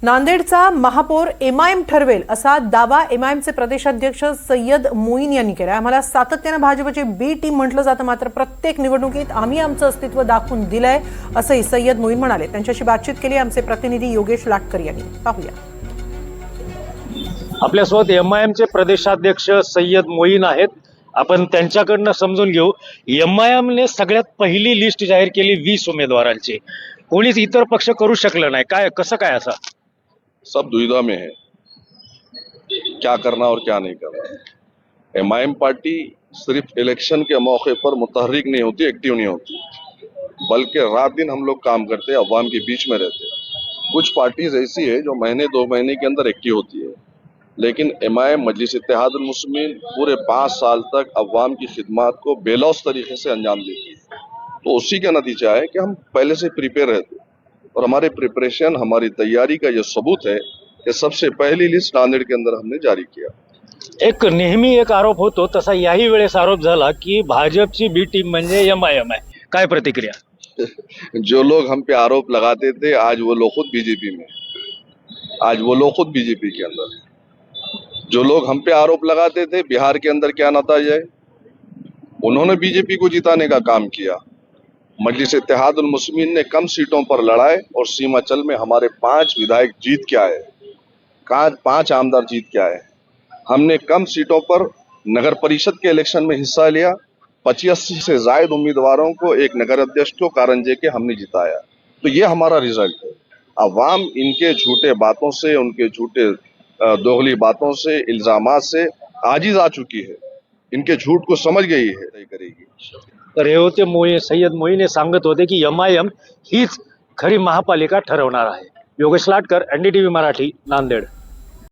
नांदेडचा महापौर एमआयएम ठरवेल असा दावा एमआयएमचे प्रदेशाध्यक्ष सय्यद मोईन यांनी केला। आम्हाला सातत्याने भाजपची बी टीम म्हटलं जातं, मात्र प्रत्येक निवडणुकीत आम्ही आमचं अस्तित्व दाखवून दिलंय असंही सय्यद मोईन म्हणाले। त्यांच्याशी बातचीत केली आमचे प्रतिनिधी योगेश लाटकर यांनी। पाहूया। आपल्यासोबत एमआयएमचे प्रदेशाध्यक्ष सय्यद मोईन आहेत, आपण त्यांच्याकडनं समजून घेऊ। एमआयएमने सगळ्यात पहिली लिस्ट जाहीर केली 20 उमेदवारांची, कोणीच इतर पक्ष करू शकलं नाही, काय कसं काय असा? सब दुविधा में है, क्या करना और क्या नहीं करना। एमआईएम पार्टी सिर्फ इलेक्शन के मौके पर मुतहर्रिक नहीं होती, एक्टिव नहीं होती, बल्कि रात दिन हम लोग काम करते, अवाम के बीच में रहते। कुछ पार्टीज ऐसी है जो महीने 2 महीने के अंदर एक्टिव होती है, लेकिन एमआईएम मजलिस इत्तेहादुल मुस्लिमीन पूरे 5 साल तक अवाम की खिदमत को बेलौस तरीके से अंजाम देती है। तो उसी का नतीजा है कि हम पहले से प्रिपेयर रहते और हमारे प्रिपरेशन, हमारी तैयारी का ये सबूत है कि सबसे पहली लिस्ट नांदेड़ के अंदर हमने जारी किया। एक नेहमी एक आरोप होतो, तसा याही वेळेस आरोप झाला की भाजपची बी टीम म्हणजे एमआयएम आहे, काय प्रतिक्रिया? जो लोग हम पे आरोप लगाते थे, आज वो लोग खुद बीजेपी में, आज वो लोग खुद बीजेपी के अंदर। जो लोग हम पे आरोप लगाते थे, बिहार के अंदर क्या नतीजा है, उन्होंने बीजेपी को जिताने का काम किया। मजलिस इत्तेहादुल मुस्लिमीन ने कम सीटों पर लड़ाए और सीमांचल में हमारे 5 विधायक जीत के आए, 5 आमदार जीत के आए। हमने कम सीटों पर नगर परिषद के इलेक्शन में हिस्सा लिया, 85 से ज्यादा उम्मीदवारों को एक नगर अध्यक्ष को कारंजे के हमने जिताया। तो ये हमारा रिजल्ट है। अवाम इनके झूठे बातों से, उनके झूठे दोगली बातों से, इल्जामात से आजिज आ चुकी है, इनके झूठ को समझ गई है, तय करेगी। तर हे होते सय्यद मोईन हे सांगत होते की एमआयएम हीच खरी महापालिका ठरवणार आहे। योगेश लाटकर, एनडीटीव्ही मराठी, नांदेड।